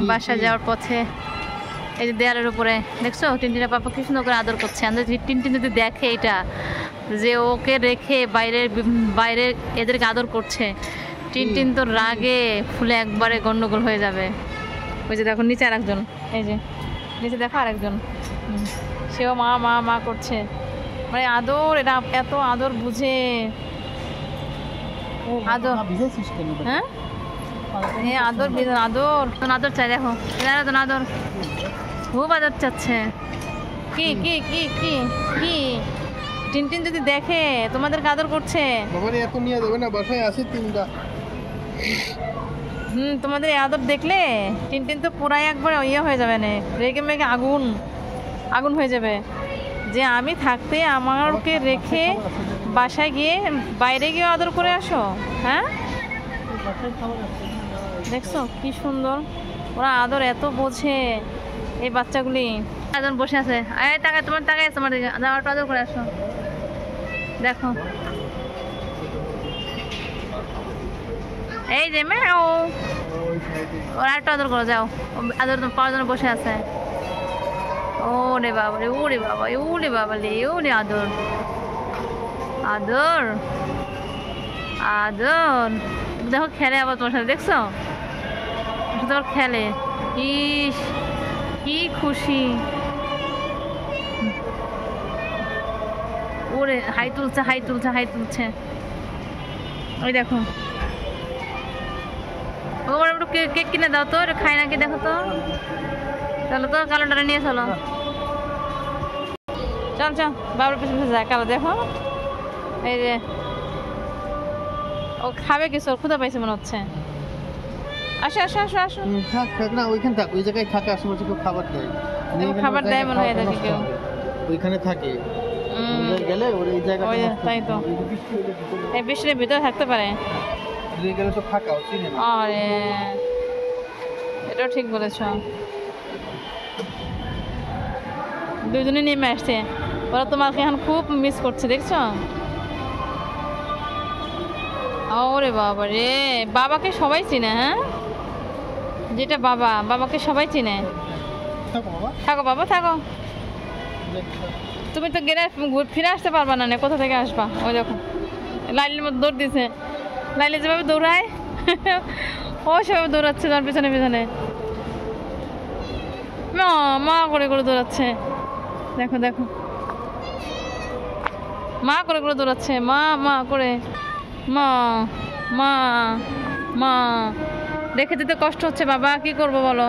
বাসা যাওয়ার পথে এই যে দেয়ালের উপরে দেখছো টিনটিনের পাপা কি সুন্দর করে আদর করছে। আমাদের টিনটিন যদি দেখে এটা যে ওকে রেখে বাইরে এদেরকে আদর করছে, টিনটিন তো রাগে ফুলে একবারে গন্ডগোল হয়ে যাবে। ওই যে দেখো নিচে আরেকজন, এই যে নিচে দেখো আরেকজন, সেও মা মা মা করছে। মানে আদর, এটা এত আদর বুঝে। আদর হ্যাঁ হ্যাঁ আদর আদর আদর চাই। দেখো আদর খুব আদর চাচ্ছে। কি কি কি কি কি টিনটিন যদি দেখে তোমাদেরকে আদর করছে, তোমাদের আদর দেখলে টিনটিন তো পুরাই একবার ইয়ে হয়ে যাবে না, রেগে মেগে আগুন আগুন হয়ে যাবে যে আমি থাকতে আমাকে রেখে বাসায় গিয়ে বাইরে গিয়ে আদর করে আসো। হ্যাঁ দেখছো কি সুন্দর ওরা আদর এত বোঝে এই বাচ্চাগুলি। একজন বসে আছে, এই তাকায় তোমার তাকায় আছে আমার দিকে, একটু আদর করে আসো। দেখো এই যে ম্যাও, ওরা একটু আদর করো যাও, আদর পাওয়ার জন্য বসে আছে। ওরে বাবা রে, ওরে বাবা, ওরে বাবা রে, ওরে আদর আদর আদর। দেখো খেলে আবার তোমার সাথে, দেখছো তোমার খেলে, ইস কি খুশি। ওরে হাই তুলছে হাই তুলছে হাই তুলছে। ওই দেখো ও একটু কেক কিনে দাও তো, খাই নাকি দেখো তো। চলো তো কালোটারে নিয়ে চলো, চল চল বাবার পিছনে পিছনে যায় কালো। দেখো এই যে ও খাবে কিছু, ওর ক্ষুধা পাইছে মনে হচ্ছে। আসো আসো আসো আসো, থাক থাক না ওইখানে থাক, ওই জায়গায় থাকে আশেপাশে কেউ খাবার দেয়, খাবার দেয় মনে হয় এদেরকে কেউ, ওইখানে থাকে গেলে ওর এই জায়গা। তাই তো এই বৃষ্টির ভিতরে থাকতে পারে, গেলে তো ফাঁকা চিনে না। আরে এটাও ঠিক বলেছ। দুজনে নেমে আসছে, ওরা তোমাকে এখন খুব মিস করছে দেখছো। ওরে বাবা রে, বাবাকে সবাই চিনে। হ্যাঁ যেটা বাবা, বাবাকে সবাই চিনে। থাকো বাবা থাকো, তুমি তো গেলে ফিরে আসতে পারবা না, কোথা থেকে আসবা। ওই দেখো লাইলের মধ্যে দৌড় দিছে, লাইলে যেভাবে দৌড়ায় ও সেভাবে দৌড়াচ্ছে তার পিছনে পিছনে, মা মা করে করে দৌড়াচ্ছে। দেখো দেখো মা করে করে দৌড়াচ্ছে, মা মা করে, মা মা মা। রেখে দিতে কষ্ট হচ্ছে বাবা, কি করবো বলো।